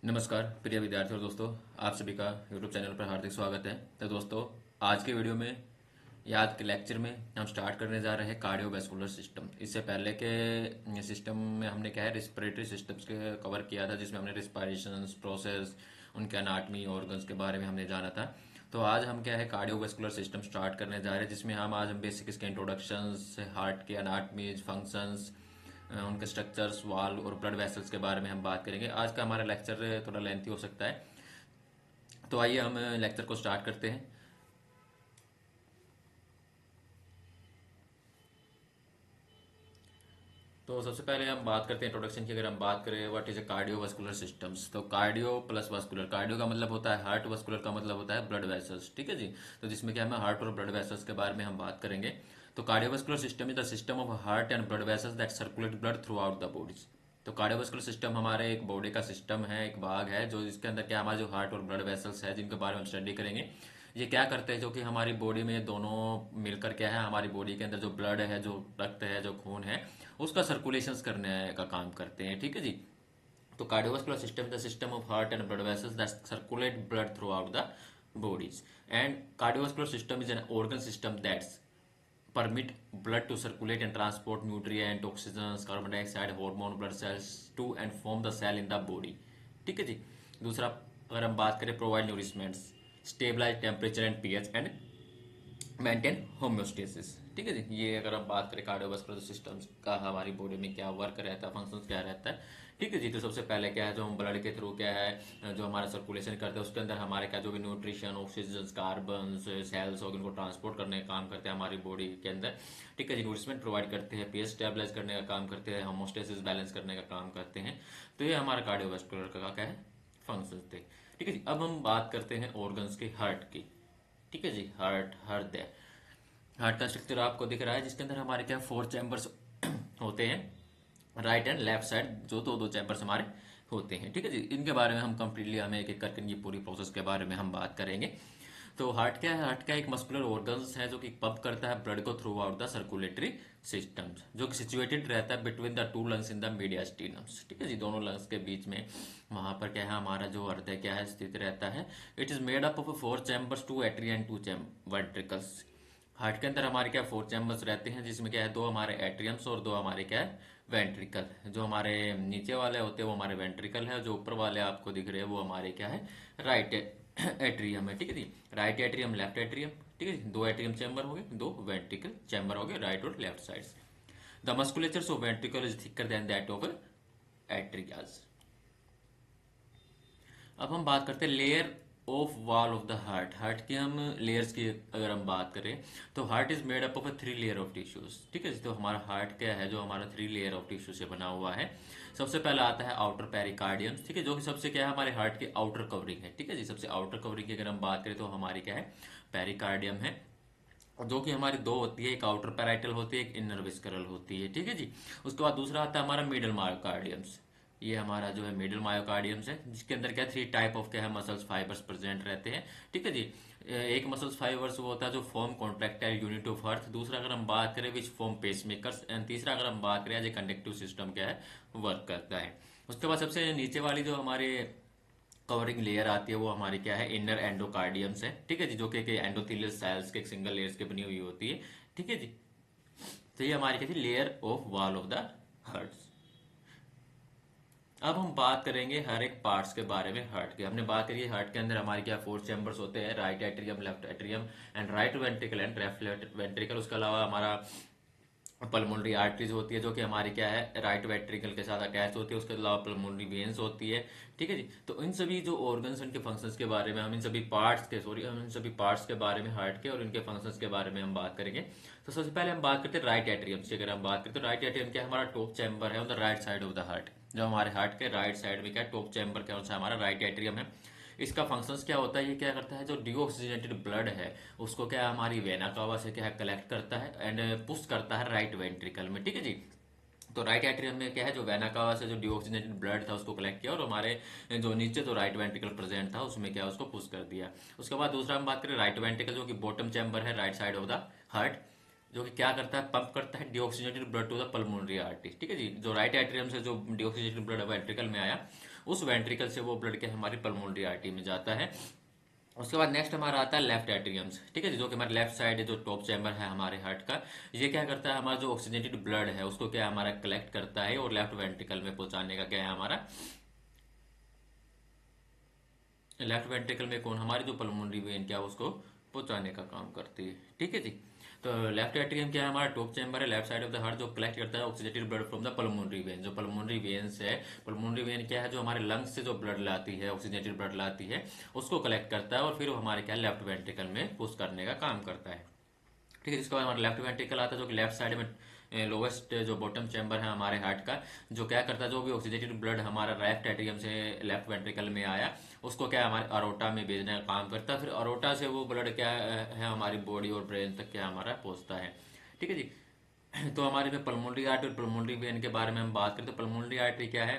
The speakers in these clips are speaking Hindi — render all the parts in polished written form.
नमस्कार प्रिय विद्यार्थी और दोस्तों, आप सभी का YouTube चैनल पर हार्दिक स्वागत है। तो दोस्तों, आज के वीडियो में याद के लेक्चर में हम स्टार्ट करने जा रहे हैं कार्डियोवैस्कुलर सिस्टम। इससे पहले के सिस्टम में हमने क्या है रिस्पिरेटरी सिस्टम्स के कवर किया था, जिसमें हमने रिस्पायरेशंस प्रोसेस, उनके अनाटमी ऑर्गन्स के बारे में हमने जाना था। तो आज हम क्या है कार्डियोवैस्कुलर सिस्टम स्टार्ट करने जा रहे हैं, जिसमें हम बेसिक इसके इंट्रोडक्शन, हार्ट के अनाटमीज, फंक्शंस, उनके स्ट्रक्चर्स, वाल्व और ब्लड वेसल्स के बारे में हम बात करेंगे। आज का हमारा लेक्चर थोड़ा लेंथी हो सकता है, तो आइए हम लेक्चर को स्टार्ट करते हैं। तो सबसे पहले हम बात करते हैं इंट्रोडक्शन की। अगर हम बात करें what is a cardiovascular systems, तो कार्डियो प्लस वास्कुलर, कार्डियो का मतलब होता है हार्ट, वास्कुलर का मतलब होता है ब्लड वेसल्स। ठीक है जी। तो जिसमें क्या है हार्ट और ब्लड वेसल्स के बारे में हम बात करेंगे। तो cardiovascular system is the system of heart and blood vessels that circulate blood through out the body. तो कार्डियोवास्कुलर सिस्टम हमारे एक बॉडी का सिस्टम है, एक भाग है, जो इसके अंदर क्या हमारे जो हार्ट और ब्लड वेसल्स है, जिनके बारे में हम स्टडी करेंगे। ये क्या करते हैं, जो कि हमारी बॉडी में दोनों मिलकर क्या है, हमारी बॉडी के अंदर जो ब्लड है, जो रक्त है, जो खून है, उसका सर्कुलेशन करने का काम करते हैं। ठीक है जी। तो cardiovascular system is the system of heart and blood vessels that circulate blood through out the bodies. And cardiovascular system is an organ system that permit blood to circulate and transport nutrient, oxygen, carbon dioxide, hormone, blood cells to and from the cell in the body. ठीक है जी। दूसरा, अगर हम बात करें provide nourishments, stabilize temperature and pH and maintain homeostasis. ठीक है जी। ये अगर हम बात करें कार्डियोवास्कुलर सिस्टम्स का हमारी बॉडी में क्या वर्क रहता है, फंक्शंस क्या रहता है। ठीक है जी। तो सबसे पहले क्या है, जो हम ब्लड के थ्रू क्या है जो हमारा सर्कुलेशन करते हैं, उसके अंदर हमारे क्या जो भी न्यूट्रिशन, ऑक्सीजन, कार्बन, सेल्स और इनको ट्रांसपोर्ट करने का काम करते हैं हमारी बॉडी के अंदर। ठीक है जी। न्यूट्रिशमेंट प्रोवाइड करते हैं, पीएच स्टेबलाइज करने का काम करते हैं, होमोस्टेसिस बैलेंस करने का काम करते हैं। तो ये हमारा कार्डियोवास्कुलर का क्या है फंक्शन थे। ठीक है जी। अब हम बात करते हैं ऑर्गन्स के, हार्ट की। ठीक है जी। हार्ट, हृदय। हार्ट का स्ट्रक्चर आपको दिख रहा है, जिसके अंदर हमारे क्या 4 चैम्बर्स होते हैं, राइट एंड लेफ्ट साइड, जो दो दो चैम्बर्स हमारे होते हैं। ठीक है जी। इनके बारे में हम कंप्लीटली हमें एक एक करके ये पूरी प्रोसेस के बारे में हम बात करेंगे। तो हार्ट क्या है, हार्ट का एक मस्कुलर ऑर्गन्स है, जो कि पंप करता है ब्लड को throughout the circulatory system, जो कि सिचुएटेड रहता है between the two lungs in the mediastinums. ठीक है जी। दोनों लंग्स के बीच में वहां पर क्या है हमारा जो हृदय क्या है स्थित रहता है। It is made up of 4 chambers, 2 atria and 2 ventricles. Heart के अंदर हमारे क्या 4 चैम्बर्स रहते हैं, जिसमें क्या है 2 हमारे एट्रियम्स और 2 हमारे क्या है वेंट्रिकल। जो हमारे नीचे वाले होते हैं वो हमारे वेंट्रिकल है, जो ऊपर वाले आपको दिख रहे हैं वो हमारे क्या है राइट एट्रियम है। ठीक है जी। Right atrium, left atrium. ठीक है जी। 2 एट्रियम चैम्बर हो गए, 2 वेंट्रिकल चैम्बर हो गए, राइट और लेफ्ट साइड से। The musculature of ventricle is thicker than that of atria. अब हम बात करते हैं layer of wall of the heart. Heart की हम लेयर्स की अगर हम बात करें, तो heart is made up of 3 layer of tissues. ठीक है। तो हमारा हार्ट क्या है, जो हमारा 3 लेयर ऑफ टिश्यू से बना हुआ है। सबसे पहला आता है आउटर पेरिकार्डियम। ठीक है। जो कि सबसे क्या है हमारे हार्ट की आउटर कवरिंग है। ठीक है जी। सबसे आउटर कवरिंग की अगर हम बात करें, तो हमारी क्या है पेरिकार्डियम है, जो कि हमारी दो होती है, एक आउटर पैराइटल होती है, एक इनर विस्करल होती है। ठीक है जी। उसके बाद दूसरा आता है हमारा मिडल मायोकार्डियम्स। ये हमारा जो है मिडल मायोकार्डियम्स है, जिसके अंदर क्या 3 टाइप ऑफ क्या है मसल्स फाइबर्स प्रेजेंट रहते हैं। ठीक है जी। एक मसल्स फाइबर्स वो होता है जो form contractile unit of earth. दूसरा अगर हम बात करें विच फॉर्म पेसमेकर्स, एंड तीसरा अगर हम बात करें एज ए कंडक्टिव सिस्टम क्या है वर्क करता है। उसके बाद सबसे नीचे वाली जो हमारे कवरिंग लेयर आती है वो हमारी क्या है इनर एंडोकार्डियम्स है। ठीक है जी। जो कि एंडोथेलियल सेल्स के सिंगल लेयर्स के बनी हुई होती है। ठीक है जी। तो ये हमारी क्या थी layer of wall of the heart. अब हम बात करेंगे हर एक पार्ट्स के बारे में हार्ट के। हमने बात करी हार्ट के अंदर हमारे क्या 4 चैम्बर्स होते हैं, right atrium, left atrium and right ventricle and left ventricle. उसके अलावा हमारा पल्मोनरी आर्टरीज होती है, जो कि हमारी क्या है राइट वेंट्रिकल के साथ अटैच होती है। उसके अलावा पल्मोनरी वेन्स होती है। ठीक है जी। तो इन सभी जो ऑर्गन्स, उनके फंक्शंस के बारे में हम इन सभी पार्ट्स के बारे में हार्ट के और इनके फंक्शंस के बारे में हम बात करेंगे। तो सबसे पहले हम बात करते हैं राइट एट्रियम से। अगर हम बात करें तो राइट एट्रियम क्या हमारा टॉप चैम्बर है on the right side of the heart. जो हमारे हार्ट के राइट साइड में क्या टॉप चैम्बर क्या हमारा राइट एट्रियम है। इसका फंक्शंस क्या होता है, ये क्या करता है जो डीऑक्सीजनेटेड ब्लड है उसको क्या हमारी वेना कावा से क्या है कलेक्ट करता है एंड पुश करता है राइट वेंट्रिकल में। ठीक है जी। तो राइट एट्रियम में क्या है जो वेना कावा से जो डीऑक्सीजनेटेड ब्लड था उसको कलेक्ट किया, और हमारे जो नीचे जो राइट वेंट्रिकल प्रेजेंट था उसमें क्या उसको पुश कर दिया। उसके बाद दूसरा हम बात करें राइट वेंट्रिकल, जो कि बॉटम चैम्बर है right side of the heart, जो कि क्या करता है पंप करता है deoxygenated blood to the pulmonary artery. ठीक है जी। जो राइट एट्रियम से जो डीऑक्सीजनेटेड ब्लड वेंट्रिकल में आया उस वेंट्रिकल से वो ब्लड क्या हमारी पल्मोनरी आर्टरी में जाता है। उसके बाद नेक्स्ट हमारा आता है लेफ्ट एट्रियम्स, ठीक है जी, जो कि हमारे लेफ्ट साइड है, जो टॉप चैम्बर है हमारे हार्ट का। ये क्या करता है, हमारा जो ऑक्सीजनेटेड ब्लड है उसको क्या हमारा कलेक्ट करता है और लेफ्ट वेंट्रिकल में पहुंचाने का क्या है हमारा, लेफ्ट वेंट्रिकल में कौन, हमारी जो पल्मोनरी वेन क्या है उसको पहुंचाने का काम करती है, ठीक है जी। तो लेफ्ट एट्रियम क्या है, हमारा टॉप चैम्बर है left side of the heart, जो कलेक्ट करता है oxidated blood from the pulmonary vein. जो पल्मोनरी वेन्स है, पल्मोनरी वेन क्या है, जो हमारे लंग्स से जो ब्लड लाती है, ऑक्सीडेटेड ब्लड लाती है, उसको कलेक्ट करता है और फिर वो हमारे क्या लेफ्ट वेंट्रिकल में पुश करने का काम करता है, ठीक है। जिसके बाद हमारा लेफ्ट वेंट्रिकल आता है, जो कि लेफ्ट साइड में लोवेस्ट जो बॉटम चैम्बर है हमारे हार्ट का, जो क्या करता है, जो भी ऑक्सीडेटेड ब्लड हमारा राइट एट्रियम से लेफ्ट वेंट्रिकल में आया उसको क्या हमारे अरोटा में भेजने का काम करता है। फिर अरोटा से वो ब्लड क्या है हमारी बॉडी और ब्रेन तक क्या हमारा पहुंचता है, ठीक है जी। तो हमारे में पल्मोनरी आर्टरी और पल्मोनरी वेन के बारे में हम बात करें तो पल्मोनरी आर्टरी क्या है,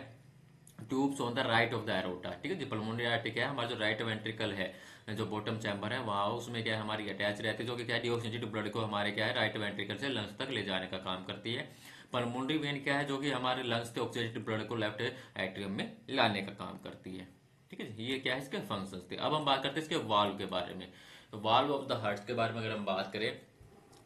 tubes on the right of the aorta, ठीक है जी। पल्मोनरी आर्टरी क्या है, हमारा जो राइट वेंट्रिकल है, जो बॉटम चैम्बर है वहाँ उसमें क्या है हमारी अटैच रहती है, जो कि क्या है डिऑक्सीजनेटेड ब्लड को हमारे क्या है राइट वेंट्रिकल से लंग्स तक ले जाने का काम करती है। पल्मोनरी वेन क्या है, जो कि हमारे लंग्स से ऑक्सीजनेटेड ब्लड को लेफ्ट एट्रियम में लाने का काम करती है, ठीक है जी। ये क्या है इसके फंक्शंस थे। अब हम बात करते हैं इसके वाल्व के बारे में। तो वाल्व ऑफ द हार्ट के बारे में अगर हम बात करें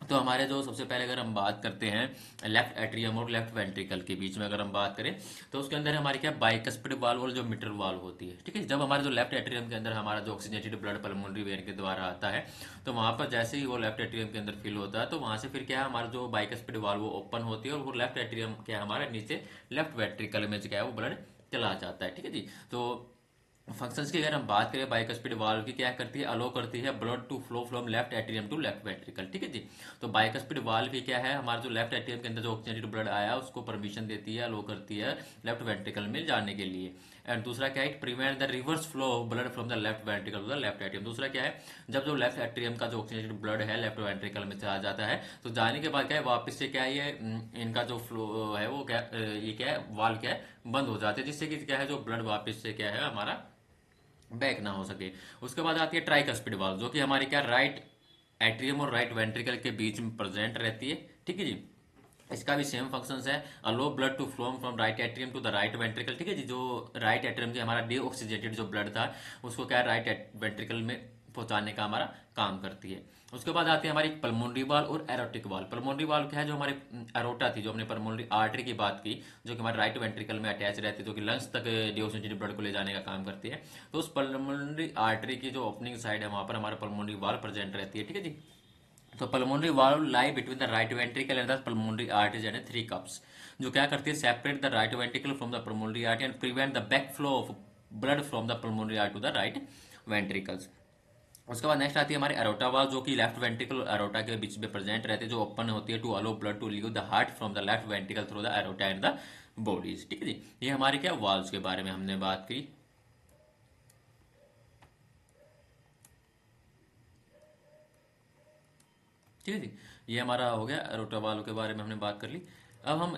तो हमारे जो सबसे पहले अगर हम बात करते हैं लेफ्ट एट्रियम और लेफ्ट वेंट्रिकल के बीच में अगर हम बात करें तो उसके अंदर हमारी क्या बाइकस्पिड वाल्व और जो मिटल वाल्व होती है, ठीक है। जब हमारे जो लेफ्ट एट्रियम के अंदर हमारा जो ऑक्सीजनेटेड ब्लड पल्मोनरी वेन के द्वारा आता है तो वहां पर जैसे ही वो लेफ्ट एट्रियम के अंदर फिल होता है तो वहां से फिर क्या है हमारा जो बाइकस्पिड वाल्व वो ओपन होती है और वो लेफ्ट एट्रियम क्या है हमारे नीचे लेफ्ट वेंट्रिकल में क्या है वो ब्लड चला जाता है, ठीक है जी। तो फंक्शंस की अगर हम बात करें बाइकस्पिड वाल्व की क्या करती है, अलो करती है blood to flow from left atrium to left ventricle, ठीक है जी। तो बाइकस्पिड वाल्व की क्या है, हमारा जो लेफ्ट एट्रियम के अंदर जो ऑक्सीजनेटेड ब्लड आया उसको परमिशन देती है, अलो करती है लेफ्ट वेंट्रिकल में जाने के लिए। एंड दूसरा क्या है, prevent the reverse flow of blood from the left ventricle to the left atrium. दूसरा क्या है, जब जो लेफ्ट एट्रियम का जो ऑक्सीजनेटेड ब्लड है लेफ्ट वेंट्रिकल में चला जाता है तो जाने के बाद क्या है वापस से क्या है ये इनका जो फ्लो है वो क्या ये क्या है वाल्व क्या है बंद हो जाते हैं, जिससे कि क्या है जो ब्लड वापस से क्या है हमारा बैक ना हो सके। उसके बाद आती है ट्राइकस्पिड वाल्व, जो कि हमारी क्या राइट एट्रियम और राइट वेंट्रिकल के बीच में प्रेजेंट रहती है, ठीक है जी। इसका भी सेम फंक्शंस है, allow blood to flow from right atrium to the right ventricle, ठीक है जी। जो राइट एट्रियम के हमारा डीऑक्सीजेटेड जो ब्लड था उसको क्या राइट वेंट्रिकल में पहुंचाने का हमारा काम करती है। उसके बाद आती है हमारी पल्मोनरी वाल और एरोटिक वाल। पल्मोनरी वाल क्या है, जो हमारे एरोटा थी, जो हमने पल्मोनरी आर्टरी की बात की, जो कि हमारे राइट वेंट्रिकल में अटैच रहती है, जो कि लंग्स तक डिओक्सीजनेटेड ब्लड को ले जाने का काम करती है। तो उस पल्मोनरी आर्टरी की जो ओपनिंग साइड है वहां पर हमारा पल्मोनरी वाल प्रेजेंट रहती है, ठीक है जी। तो pulmonary valve lie between the right ventricle and the pulmonary arteries and three cusps, जो क्या करती है separate the right ventricle from the pulmonary artery and prevent the back flow of blood from the pulmonary artery to the right ventricles. उसके बाद नेक्स्ट आती है हमारी एरोटा वाल्व, जो कि लेफ्ट वेंट्रिकल और एरोटा के बीच में प्रेजेंट रहती है, जो ओपन होती है to allow blood to leave the heart from the left ventricle through the aorta and the bodies, ठीक है जी। ये हमारे क्या वाल्व्स के बारे में हमने बात की, ठीक है जी। ये हमारा हो गया एरोटा वाल्व के बारे में हमने बात कर ली। अब हम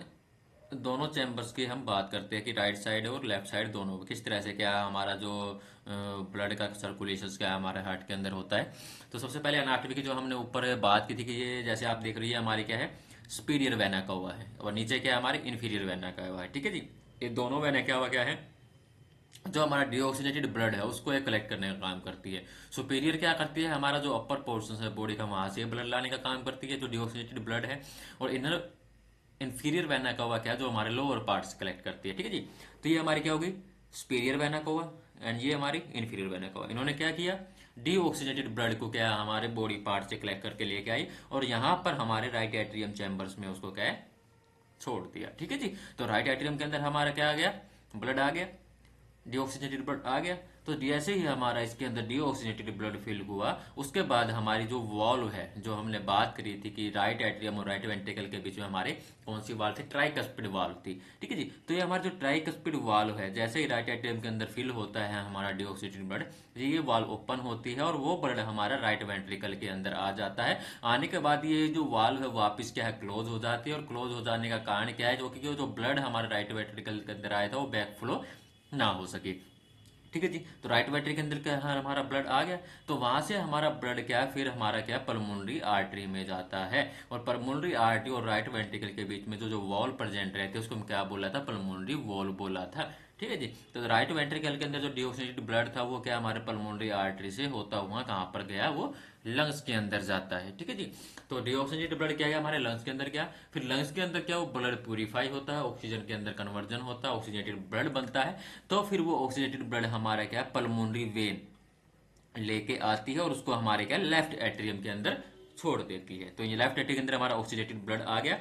दोनों चैम्बर्स की हम बात करते हैं कि राइट साइड और लेफ्ट साइड दोनों किस तरह से क्या हमारा जो ब्लड का सर्कुलेशन क्या हमारे हार्ट के अंदर होता है। तो सबसे पहले अनाटॉमी की जो हमने ऊपर बात की थी कि ये जैसे आप देख रही है हमारी क्या है सुपीरियर वेना का हुआ है और नीचे क्या है हमारे इन्फीरियर वेना का हुआ है, ठीक है जी। ये दोनों वेना क्या हुआ क्या है, जो हमारा डिऑक्सीजनेटेड ब्लड है उसको ये कलेक्ट करने का काम करती है। सुपीरियर क्या करती है, हमारा जो अपर पोर्शन है बॉडी का वहां से ब्लड लाने का काम करती है जो डिऑक्सीजनेटेड ब्लड है। और इनर इंफीरियर वेना का हुआ क्या, जो हमारे लोअर पार्ट से कलेक्ट करती है, ठीक है जी। तो ये हमारी क्या होगी सुपीरियर वेना का हुआ एंड ये हमारी इन्फीरियर वेना का हुआ। इन्होंने क्या किया, डीऑक्सीजनेटेड ब्लड को क्या हमारे बॉडी पार्ट से कलेक्ट करके लेके आई और यहाँ पर हमारे राइट एट्रियम चैम्बर्स में उसको क्या है छोड़ दिया, ठीक है जी। तो राइट एट्रियम के अंदर हमारा क्या आ गया, ब्लड आ गया, डीऑक्सीजनेटेड ब्लड आ गया। तो जैसे ही हमारा इसके अंदर डीऑक्सीजनेटेड ब्लड फिल हुआ उसके बाद हमारी जो वॉल्व है जो हमने बात करी थी कि राइट एट्रियम और राइट वेंट्रिकल के बीच में हमारे कौन सी वाल्व थी, ट्राइकस्पिड वाल्व थी, ठीक है जी। तो ये हमारा जो ट्राइकस्पिड वाल्व है जैसे ही राइट एट्रियम के अंदर फिल होता है हमारा डीऑक्सीजनेटेड ब्लड, ये वाल्व ओपन होती है और वो ब्लड हमारा राइट वेंट्रिकल के अंदर आ जाता है। आने के बाद ये जो वाल्व है वापस क्या है क्लोज हो जाती है और क्लोज हो जाने का कारण क्या है, जो कि जो ब्लड हमारे राइट वेंट्रिकल के अंदर आया था वो बैक फ्लो ना हो सके, ठीक है जी। तो राइट वेंट्रिकल के अंदर क्या है हमारा ब्लड आ गया तो वहां से हमारा ब्लड क्या है फिर हमारा क्या पल्मोनरी आर्टरी में जाता है और पल्मोनरी आर्टरी और राइट वेंट्रिकल के बीच में जो जो वॉल प्रेजेंट रहती है उसको हम क्या बोला था, पल्मोनरी वॉल बोला था, ठीक है जी। तो राइट वेंट्रिकल के अंदर जो डीऑक्सीजनेटेड ब्लड था वो क्या हमारे पल्मोनरी आर्टरी से होता हुआ कहाँ पर गया, वो लंग्स के अंदर जाता है। ठीक है जी। तो डीऑक्सीजनेटेड ब्लड क्या है हमारे लंग्स के अंदर, क्या फिर लंग्स के अंदर क्या वो ब्लड प्यूरिफाई होता है, ऑक्सीजन के अंदर कन्वर्जन होता है, ऑक्सीजनेटेड ब्लड बनता है। तो फिर वो ऑक्सीजनेटेड ब्लड हमारा क्या पल्मोनरी वेन लेके आती है और उसको हमारे क्या लेफ्ट एट्रियम के अंदर छोड़ देती है। तो ये लेफ्ट एट्रियम के अंदर हमारा ऑक्सीडेटेड ब्लड आ गया।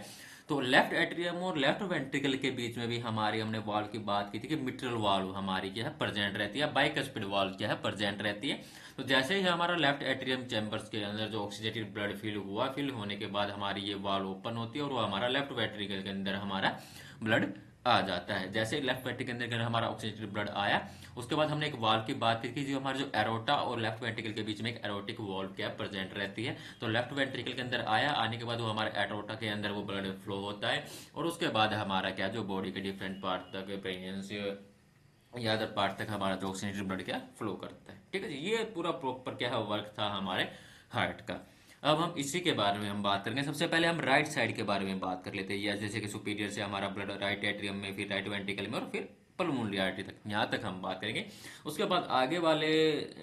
तो लेफ्ट एट्रियम और लेफ्ट वेंट्रिकल के बीच में भी हमारी हमने वाल्व की बात की थी कि मिट्रल वाल्व हमारी क्या है प्रेजेंट रहती है, बाइकस्पिड वाल्व क्या है प्रेजेंट रहती है। तो जैसे ही हमारा लेफ्ट एट्रियम चैम्बर्स के अंदर जो ऑक्सीडेटेड ब्लड फिल हुआ, फिल होने के बाद हमारी ये वाल्व ओपन होती है और वो हमारा लेफ्ट वेंट्रिकल के अंदर हमारा ब्लड आ जाता है। जैसे लेफ्ट वेंट्रिकल के अंदर हमारा ऑक्सीजनेटेड ब्लड आया, उसके बाद हमने एक वाल्व की बात की थी, जो हमारे जो एरोटा और लेफ्ट वेंट्रिकल के बीच में एक एरोटिक वाल्व क्या प्रेजेंट रहती है। तो लेफ्ट वेंट्रिकल के अंदर आया, आने के बाद वो हमारे एरोटा के अंदर वो ब्लड फ्लो होता है और उसके बाद हमारा क्या जो बॉडी के डिफरेंट पार्ट तक ब्रेन्स या अदर पार्ट तक हमारा जो ऑक्सीजनेटेड ब्लड क्या फ्लो करता है। ठीक है जी। ये पूरा प्रॉपर क्या है वर्क था हमारे हार्ट का। अब हम इसी के बारे में हम बात करेंगे। सबसे पहले हम राइट साइड के बारे में बात कर लेते हैं, या जैसे कि सुपीरियर से हमारा ब्लड राइट एट्रियम में, फिर राइट वेंट्रिकल में और फिर पल्मोनरी आर्टरी तक, यहाँ तक हम बात करेंगे। उसके बाद आगे वाले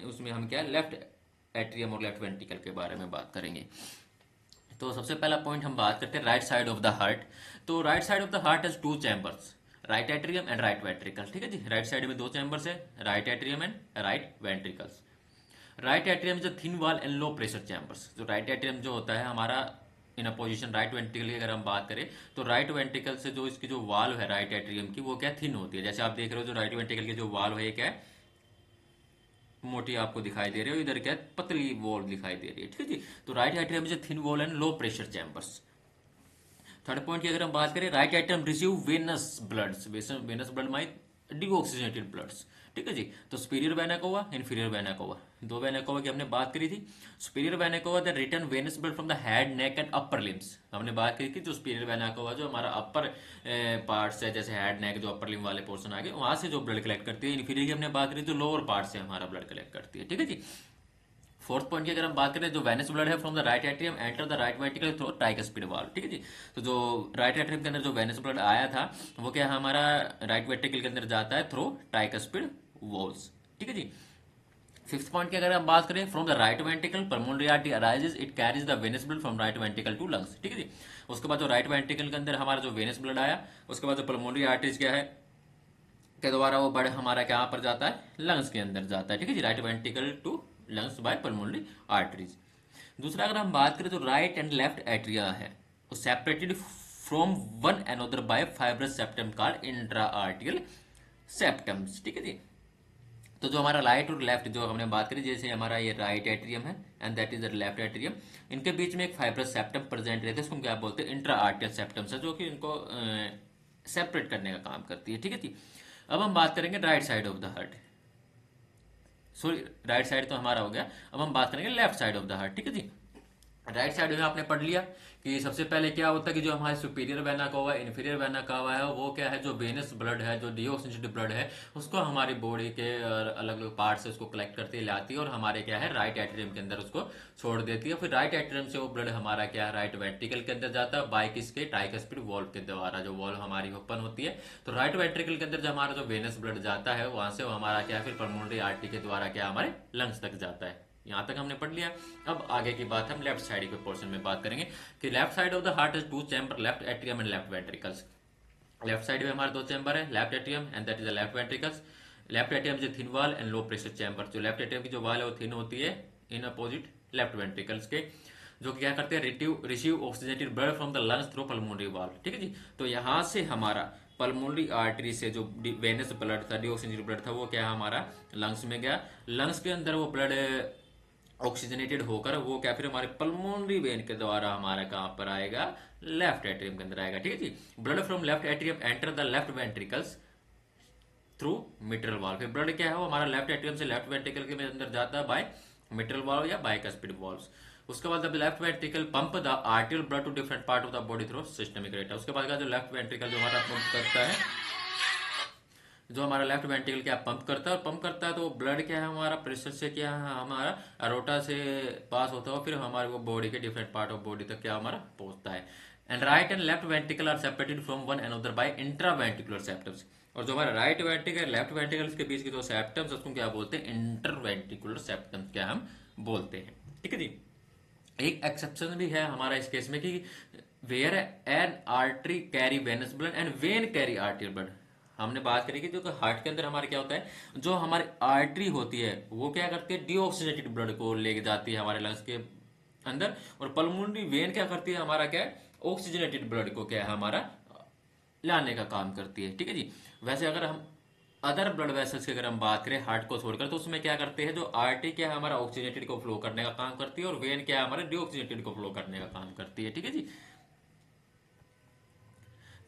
उसमें हम क्या लेफ्ट एट्रियम और लेफ्ट वेंट्रिकल के बारे में बात करेंगे। तो सबसे पहला पॉइंट हम बात करते हैं right side of the heart. तो right side of the heart has two chambers, right atrium and right ventricle. ठीक है जी। राइट साइड में दो चैम्बर्स है, right atrium and right ventricles. Right atrium is a thin wall and low pressure chambers. जो राइट एट्रियम जो होता है हमारा in a position right ventricle की अगर हम बात करें, तो राइट वेंट्रिकल से जो इसकी जो वाल्व है राइट एट्रियम की, वो क्या थिन होती है। जैसे आप देख रहे हो जो राइट वेंट्रिकल की जो वाल्व है क्या है मोटी आपको दिखाई दे रही है, इधर क्या है पतली वॉल दिखाई दे रही है। ठीक है जी। तो right atrium is a thin wall and low pressure chambers. Third point की अगर हम बात करें, right atrium receive venous bloods, venous blood my deoxygenated bloods. ठीक है जी। तो superior vena cava, inferior vena cava, दो वेना कोवा की हमने बात करी थी। Superior vena cava the return venous blood from the head neck and upper limbs. हमने बात करी थी जो सुपीरियर वेना कोवा जो हमारा अपर पार्ट्स है, जैसे हेड नेक जो अपर लिम वाले पोर्शन आ गए, वहां से जो ब्लड कलेक्ट करती है। इन्फीरियर की हमने बात करी जो लोअर पार्ट से हमारा ब्लड कलेक्ट करती है। ठीक है जी। फोर्थ पॉइंट की अगर हम बात करें, जो वेनस ब्लड है from the right atrium enter the right ventricle through tricuspid valve. ठीक है जी। तो जो राइट एट्रियम के अंदर जो वेनस ब्लड आया था, वो क्या हमारा राइट वेंट्रिकल के अंदर जाता है थ्रू ट्राइकस्पिड वॉल्स। ठीक है जी। फिफ्थ पॉइंट की अगर हम बात करें, from the right ventricle pulmonary artery arises, it carries the venous blood from right ventricle to lungs. ठीक है जी। उसके बाद जो राइट वेंट्रिकल के अंदर हमारा जो वेनस ब्लड आया, उसके बाद जो पल्मोनरी आर्टरीज क्या है के द्वारा वो ब्लड हमारा कहाँ पर जाता है, लंग्स के अंदर जाता है। ठीक है जी। Right ventricle to lungs by pulmonary arteries. दूसरा अगर हम बात करें, तो राइट एंड लेफ्ट एट्रिया है वो separated from one another by fibrous septum called intra atrial septums. ठीक है जी। तो जो हमारा राइट और लेफ्ट जो हमने बात करी, जैसे हमारा ये राइट एट्रियम है and that is the left atrium, इनके बीच में एक फाइब्रस सेप्टम प्रेजेंट रहता है, इसको क्या बोलते हैं इंट्रा आर्टियल सेप्टम्स है, जो कि इनको सेपरेट करने का काम करती है। ठीक है जी। अब हम बात करेंगे right side of the heart. Sorry, right side तो हमारा हो गया, अब हम बात करेंगे left side of the heart. ठीक है जी। राइट साइड में आपने पढ़ लिया कि सबसे पहले क्या होता है कि जो हमारे superior vena cava inferior vena cava है, वो क्या है जो वेनस ब्लड है, जो डीऑक्सीजनेटेड ब्लड है, उसको हमारी बॉडी के अलग अलग पार्ट से उसको कलेक्ट करती है, लाती है और हमारे क्या है राइट एट्रियम के अंदर उसको छोड़ देती है। फिर राइट एट्रियम से वो ब्लड हमारा क्या है राइट वेंट्रिकल के अंदर जाता है बाय किसके ट्राइकस्पिड वॉल्व के द्वारा, जो वॉल्व हमारी ओपन होती है। तो राइट वेंट्रिकल के अंदर जो हमारा जो वेनस ब्लड जाता है, वहां से वो हमारा क्या है फिर पल्मोनरी आर्टरी के द्वारा क्या हमारे लंग्स तक जाता है। यहाँ तक हमने पढ़ लिया। अब आगे की बात हम लेफ्ट साइड के पोर्शन में बात करेंगे कि left side of the heart is two chamber, left atrium and left ventricles. Left side में हमारे दो चैम्बर है, left atrium and that is the left ventricles. Left atrium is thin wall and low pressure chamber. जो लेफ्ट एट्रियम की जो वॉल है वो थिन होती है इन अपोजिट लेफ्ट वेंट्रिकल्स के, जो क्या करते हैं receive oxygenated blood from the lungs through pulmonary valve. ठीक है जी। तो यहाँ से हमारा पल्मोनरी आर्टरी से जो वेनस ब्लड था, डीऑक्सीजनेटेड ब्लड था, वो क्या हमारा लंग्स में गया। लंग्स के अंदर वो ब्लड ऑक्सीजनेटेड होकर वो क्या फिर हमारे पल्मोनरी वेन के द्वारा हमारा कहां पर आएगा, लेफ्ट एट्रियम के अंदर आएगा। ठीक है जी। Blood from left atrium enter the left ventricles through mitral valve. फिर ब्लड क्या है वो हमारा लेफ्ट एट्रियम से लेफ्ट वेंट्रिकल के अंदर जाता है बाय मिट्रल वाल्व या बाइकस्पिड वाल्व्स। उसके बाद the left ventricle pump the arterial blood to different part of the body through systemic rate. उसके बाद का जो लेफ्ट वेंट्रिकल जो हमारा पंप करता है, जो हमारा लेफ्ट वेंट्रिकल क्या पंप करता है, और पंप करता है तो ब्लड क्या है हमारा प्रेशर से क्या है हमारा अरोटा से पास होता है, फिर हमारे वो बॉडी के डिफरेंट पार्ट ऑफ बॉडी तक क्या हमारा पहुंचता है। And right and left ventricle are separated from one another by intra ventricular septums. और जो हमारा राइट वेंट्रिकल लेफ्ट वेंट्रिकल के बीच की जो सेप्टम्स उसको क्या बोलते हैं, इंटरवेंट्रिकुलर सेप्टम्स क्या हम बोलते हैं। ठीक है जी। एक एक्सेप्शन भी है हमारा इस केस में कि where an artery carry venous blood and vein carry arterial blood. हमने बात करी कि जो हार्ट के अंदर हमारे क्या होता है, जो हमारी आर्टरी होती है वो क्या करती है, डीऑक्सीजनेटेड ब्लड को लेके जाती है हमारे लंग्स के अंदर, और पल्मोनरी वेन क्या करती है, हमारा क्या है, ऑक्सीजनेटेड ब्लड को क्या है हमारा लाने का काम करती है। ठीक है जी। वैसे अगर हम अदर ब्लड वेसल्स की अगर हम बात करें हार्ट को छोड़कर, तो उसमें क्या करते हैं, जो आर्टरी क्या है हमारा ऑक्सीजनेटेड को फ्लो करने का काम करती है, और वेन क्या है हमारा डीऑक्सीजनेटेड को फ्लो करने का काम करती है। ठीक है जी।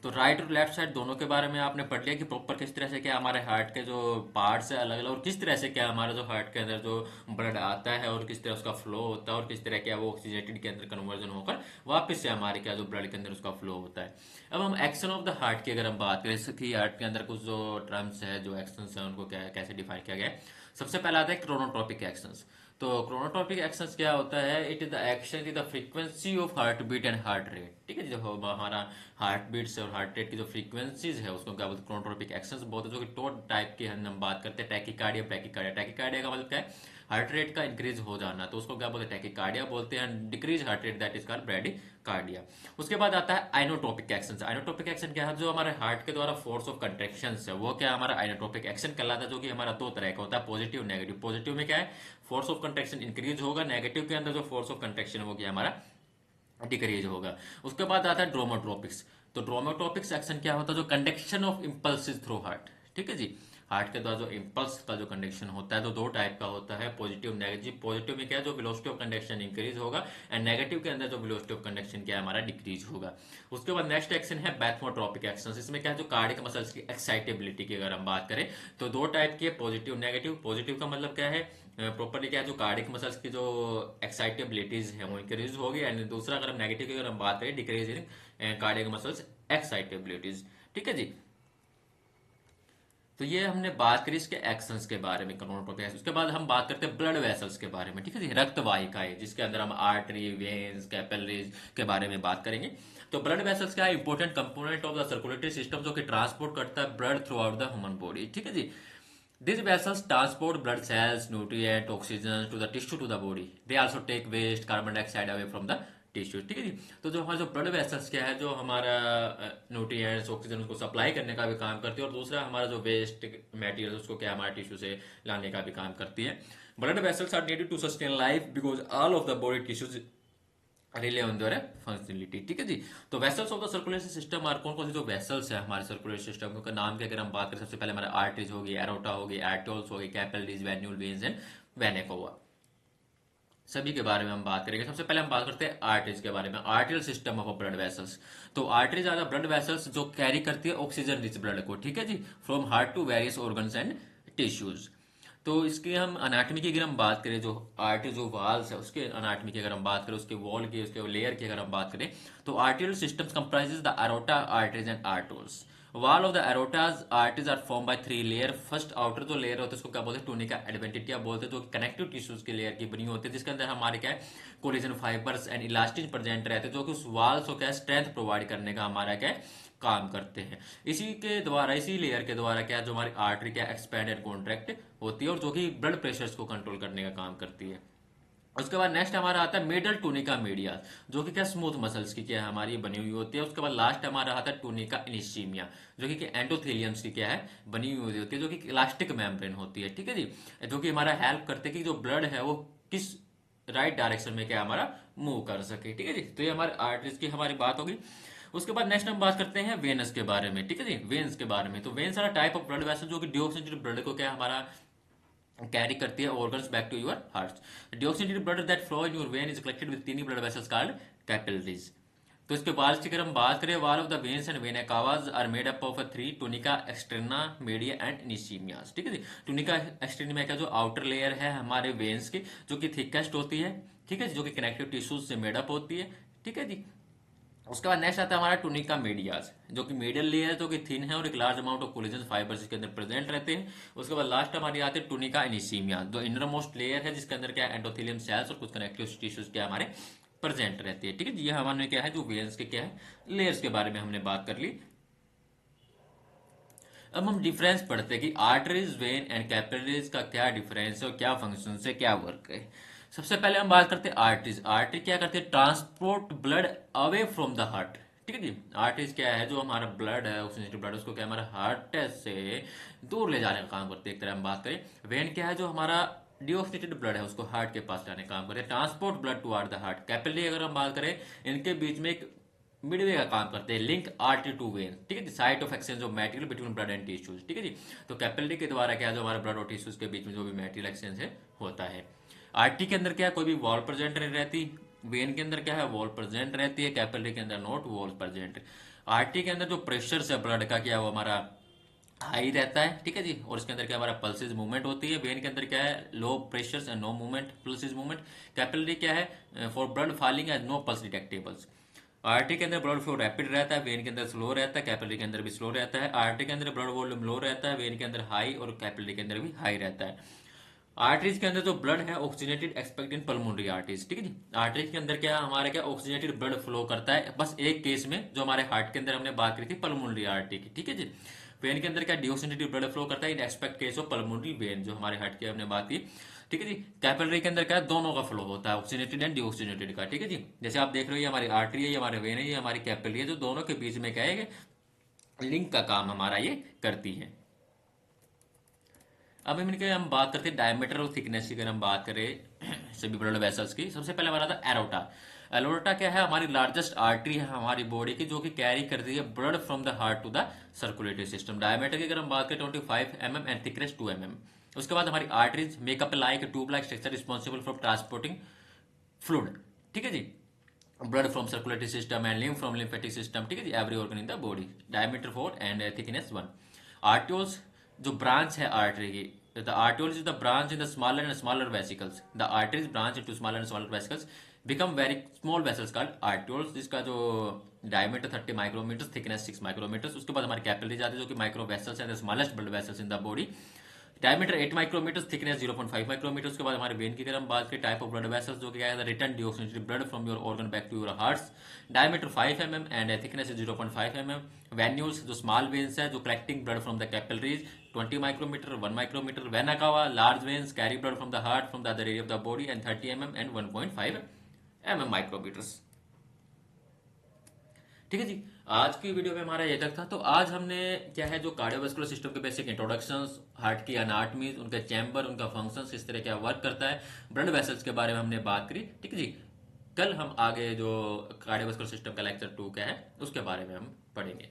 तो राइट और लेफ्ट साइड दोनों के बारे में आपने पढ़ लिया कि प्रॉपर किस तरह से क्या हमारे हार्ट के जो पार्ट्स है अलग अलग, और किस तरह से क्या हमारा जो हार्ट के अंदर जो ब्लड आता है और किस तरह उसका फ्लो होता है, और किस तरह क्या वो ऑक्सीजनेटेड के अंदर कन्वर्जन होकर वापस से हमारे क्या जो ब्लड के अंदर उसका फ्लो होता है। अब हम एक्शन ऑफ द हार्ट की अगर हम बात करें, जैसे कि हार्ट के अंदर कुछ जो टर्म्स है, जो एक्शंस है, उनको क्या कैसे डिफाइन किया गया है। सबसे पहला आता है क्रोनोट्रोपिक एक्शंस। तो क्रोनोट्रोपिक एक्शंस क्या होता है, it is the action the frequency of heart beat and heart rate. ठीक है, जब हमारा हार्ट बीट्स और हार्ट रेट की जो फ्रीक्वेंसीज है उसको क्या बोलते हैं, क्रोनोट्रोपिक एक्शंस बोलते हैं। जो कि टो टाइप की हम बात करते हैं, टैकीकार्डिया ब्रैकीकार्डिया। टैकीकार्डिया का मतलब क्या है, हार्ट रेट का इंक्रीज हो जाना, तो उसको क्या बोलते हैं, टैकीकार्डिया बोलते हैं। Decrease heart rate that is called bradycardia. उसके बाद आता है आइनोट्रोपिक एक्शन। आइनोट्रोपिक एक्शन क्या है, जो हमारे हार्ट के द्वारा फोर्स ऑफ कंट्रेक्शन है वो क्या हमारा आइनोट्रोपिक एक्शन कहलाता है, जो कि हमारा दो तरह का होता है, पॉजिटिव नेगेटिव। पॉजिटिव में क्या है, फोर्स ऑफ कंट्रेक्शन इंक्रीज होगा, नेगेटिव के अंदर जो फोर्स ऑफ कंट्रेक्शन है वो क्या हमारा डिक्रीज होगा। उसके बाद आता है ड्रोमोट्रोपिक्स। तो ड्रोमोट्रोपिक्स एक्शन क्या होता है, जो conduction of impulses through heart. ठीक है जी। हार्ट के द्वारा जो इम्पल्स का जो कंडक्शन होता है, तो दो टाइप का होता है, पॉजिटिव नेगेटिव। पॉजिटिव में क्या है, जो वेलोसिटी ऑफ कंडक्शन इंक्रीज होगा, एंड नेगेटिव के अंदर जो वेलोसिटी ऑफ कंडक्शन क्या है हमारा डिक्रीज होगा। उसके बाद नेक्स्ट एक्शन है बैथमोट्रोपिक एक्शन। इसमें क्या है, जो कार्डियक मसल्स की एक्साइटेबिलिटी की अगर हम बात करें, तो दो टाइप की है, पॉजिटिव नेगेटिव। पॉजिटिव का मतलब क्या है, प्रॉपरली क्या है, जो कार्डियक मसल्स की जो एक्साइटेबिलिटीज है वो इंक्रीज होगी, एंड दूसरा अगर हम नेगेटिव की अगर हम बात करें, डिक्रीज इन कार्डियक मसल्स एक्साइटेबिलिटीज। ठीक है जी। तो ये हमने बात करी इसके एक्शंस के बारे में, क्रोनोट्रोपिक। उसके बाद हम बात करते हैं ब्लड वेसल्स के बारे में। ठीक है जी, रक्त वाहिकाएं, जिसके अंदर हम आर्टरी, वेन्स, कैपिलरीज के बारे में बात करेंगे। तो ब्लड वेसल्स क्या है, important component of the circulatory system, जो कि ट्रांसपोर्ट करता है blood through out the human body. ठीक है जी। These vessels transport blood cells, nutrient, oxygen to the tissue to the body. They also take waste, carbon dioxide away from the tissue. ठीक है जी। तो जो हमारे जो ब्लड वेसल्स क्या है, जो हमारा न्यूट्रिएंट्स, ऑक्सीजन उसको सप्लाई करने का भी काम करती है, और दूसरा हमारा जो वेस्ट मटेरियल उसको क्या हमारे टिश्यू से लाने का भी काम करती है। Blood vessels are needed to sustain life because all of the body tissues rely on their functionality. ठीक है जी। तो vessels of the circulation system are, कौन कौन सी जो वेसल्स है हमारे सर्कुलेशन सिस्टम के नाम के अगर हम बात करें, सबसे पहले हमारे आर्टरीज होगी, एरोटा होगी, आर्टोल्स होगी, capillaries, venule, veins and vena cava, सभी के बारे में हम बात करेंगे। सबसे पहले हम बात करते हैं आर्टरीज के बारे में, arterial system of blood vessels. तो arteries are the blood vessels जो कैरी करती है ऑक्सीजन रिच ब्लड को। ठीक है जी, from heart to various organs and tissues. तो इसके हम अनाटमी की अगर हम बात करें, जो आर्टरी जो वाल्स है उसके अनाटमी की अगर हम बात करें, उसके वॉल की, उसके लेयर की अगर हम बात करें, तो arterial systems comprises the aorta, arteries and arterioles. Wall of the aortas arteries are form by three layer. First outer जो लेयर होता है उसको क्या बोलते हैं, टूनिका एडवेंटिटिया बोलते हैं, जो कनेक्टिव टिश्यूज की लेयर की बनी होती है, जिसके अंदर हमारे क्या है, collagen fibres and elastin present रहते हैं, जो कि उस वाल्स को क्या स्ट्रेंथ प्रोवाइड करने का हमारा क्या है काम करते हैं। इसी के द्वारा, इसी लेयर के द्वारा क्या जो हमारी आर्टरी क्या एक्सपैंड एंड कॉन्ट्रैक्ट होती है, और जो कि ब्लड प्रेशर्स को कंट्रोल करने का काम करती है। उसके बाद नेक्स्ट हमारा आता है मिडल टूनिका मीडिया, जो कि क्या स्मूथ मसल्स की क्या है हमारी बनी हुई होती है। उसके बाद लास्ट हमारा आता है टूनिका इनिशियमिया, जो कि एंडोथेलियम्स की क्या है बनी हुई होती है, जो कि इलास्टिक मेम्ब्रेन होती है। ठीक है जी। जो कि हमारा हेल्प करते हैं कि जो ब्लड है वो किस राइट डायरेक्शन में क्या हमारा मूव कर सके। ठीक है जी। तो ये हमारे आर्टरीज की हमारी बात होगी। उसके बाद नेक्स्ट हम बात करते हैं वेनस के बारे में। ठीक है जी, वेन्स के बारे में। तो veins are type of blood vessel, जो कि डिऑक्सीजनेटेड ब्लड को क्या हमारा कैरी करती है organs back to your heart. Deoxygenated blood that flow in your vein is collected with tiny blood vessels called capillaries. तो इसके बाद की अगर हम बात करें, wall of the veins and vena cavas are made up of three, tunica, externa, media and intimas. ठीक है जी। टूनिका एक्सटर्निया का जो आउटर लेयर है हमारे वेन्स की, जो कि थिकेस्ट होती है। ठीक है जी, जो कि कनेक्टिव टिश्यूज से मेडअप होती है। ठीक है जी। उसके बाद नेक्स्ट आता है हमारा टूनिका मीडियास, जो कि मीडियल लेयर है, जो कि थिन है, और एक large amount of collagen fibres इसके अंदर प्रेजेंट रहते हैं। उसके बाद लास्ट हमारी आती है टूनिका इनिशियमिया, जो इनर मोस्ट लेयर है, जिसके अंदर क्या एंडोथेलियम सेल्स और कुछ कनेक्टिव टिश्यूज क्या हमारे प्रेजेंट रहती है। ठीक है जी। ये हमारे क्या है, जो वेन्स के क्या है लेयर्स के बारे में हमने बात कर ली। अब हम डिफरेंस पढ़ते हैं कि आर्टरीज, वेन एंड कैपिलरीज का क्या डिफरेंस है और क्या फंक्शन है, क्या वर्क है। सबसे पहले हम बात करते हैं आर्टरीज। आर्टरी क्या करते हैं? Transport blood away from the heart. ठीक है जी। आर्टरीज क्या है? जो हमारा ब्लड है, ऑक्सीजनेटेड ब्लड, उसको क्या हमारा हार्ट से दूर ले जाने का काम करते हैं, एक तरह हम बात करें। वेन क्या है? जो हमारा डिऑक्सीनेटेड ब्लड है उसको हार्ट के पास लाने का काम करते हैं, transport blood toward the heart. Capillary अगर हम बात करें, इनके बीच में एक मिडवे का काम करते हैं, लिंक आर्टरी टू वेन। ठीक है, site of exchange of material between blood and tissues. ठीक है जी। तो कैपिलरी के द्वारा क्या है? जो हमारे ब्लड और टिश्यूज के बीच में जो भी मटेरियल एक्सचेंज है होता है। आर्टरी के अंदर क्या है? कोई भी वॉल प्रेजेंट नहीं रहती। वेन के अंदर क्या है? वॉल प्रेजेंट रहती है। कैपिलरी के अंदर नॉट वॉल प्रेजेंट। आर्टरी के अंदर जो प्रेशर है ब्लड का, क्या वो हमारा हाई रहता है। ठीक है जी। और इसके अंदर क्या हमारा पल्सेस मूवमेंट होती है। वेन के अंदर क्या है? Low pressure and no movement, pulses movement. Capillary क्या है? For blood falling as no pulse detectables. Artery के अंदर ब्लड फ्लो रैपिड रहता है, वेन के अंदर स्लो रहता है, कैपिलरी के अंदर भी स्लो रहता है। आर्टरी के अंदर ब्लड वॉल्यूम लो रहता है, वेन के अंदर हाई, और कैपिलरी के अंदर भी हाई रहता है। आर्टरीज के अंदर जो ब्लड है oxygenated expect in pulmonary arteries. ठीक है जी। आर्टरीज के अंदर क्या हमारे क्या ऑक्सीजनेटेड ब्लड फ्लो करता है, बस एक केस में, जो हमारे हार्ट के अंदर हमने बात करी थी पल्मोनरी आर्टरी की। ठीक है जी। वेन के अंदर क्या डिऑक्सीजनेटेड ब्लड फ्लो करता है in expect case of pulmonary vein, जो हमारे हार्ट की हमने बात की। ठीक है जी। कैपिलरी के अंदर क्या है? दोनों का फ्लो होता है, ऑक्सीजनेटेड एंड डिऑक्सीजनेटेड का। ठीक है जी। जैसे आप देख रहे हो, ये हमारी आर्टरी है, ये हमारे वेन है, ये हमारी कैपिलरी है, जो दोनों के बीच में क्या है? लिंक का काम हमारा ये करती है। अब हम बात करते हैं डायमीटर और थिकनेस की। अगर हम बात करें सभी ब्लड वेसल्स की, सबसे पहले हमारा था एरोटा। एरोटा क्या है? हमारी लार्जेस्ट आर्टरी है हमारी बॉडी की, जो कि कैरी करती है blood from the heart to the circulatory system. Diameter की अगर हम बात करें 25 mm एंड थिकनेस 2 mm। उसके बाद हमारी arteries make up like tube like structure responsible for transporting fluid. ठीक है जी। Blood from circulatory system and lymph from lymphatic system. ठीक है जी। Every organ in the body. Diameter 4 and thickness 1। Arterioles जो ब्रांच है आर्टरी की, the arterioles is the branch in the smaller and smaller vesicles. The arteries branch into smaller and smaller vesicles, become very small vessels called arterioles, जिसका जो डायमीटर 30 माइक्रोमीटर, थिकनेस 6 माइक्रोमीटर। उसके बाद हमारे कैपिलरीज आते हैं, जो कि माइक्रो वेसल्स हैं, the smallest blood vessels in the body. Diameter 8 micrometer, thickness 0.5 micrometer. उसके बाद हमारे वेन की अगर हम बात करें, टाइप ऑफ ब्लड वेसल्स, जो कि क्या है? Return deoxygenated blood from your organ back to your hearts. Diameter 5 mm and thickness 0.5 mm। Venules जो स्मॉल वेन्स है, जो collecting blood from the capillaries, 20 micrometer, 1 micrometer. Vena cava large veins carry blood from the heart from the other area of the body and 30 mm and 1.5 mm micrometers. ठीक है जी। आज की वीडियो में हमारा ये तक था। तो आज हमने क्या है, जो कार्डियोवास्कुलर सिस्टम के बेसिक इंट्रोडक्शंस, हार्ट की अनाटमीज, उनके चैम्बर, उनका फंक्शंस, इस तरह क्या वर्क करता है, ब्लड वेसल्स के बारे में हमने बात करी। ठीक है जी। कल हम आगे जो कार्डियोवास्कुलर सिस्टम का लेक्चर 2 क्या है उसके बारे में हम पढ़ेंगे।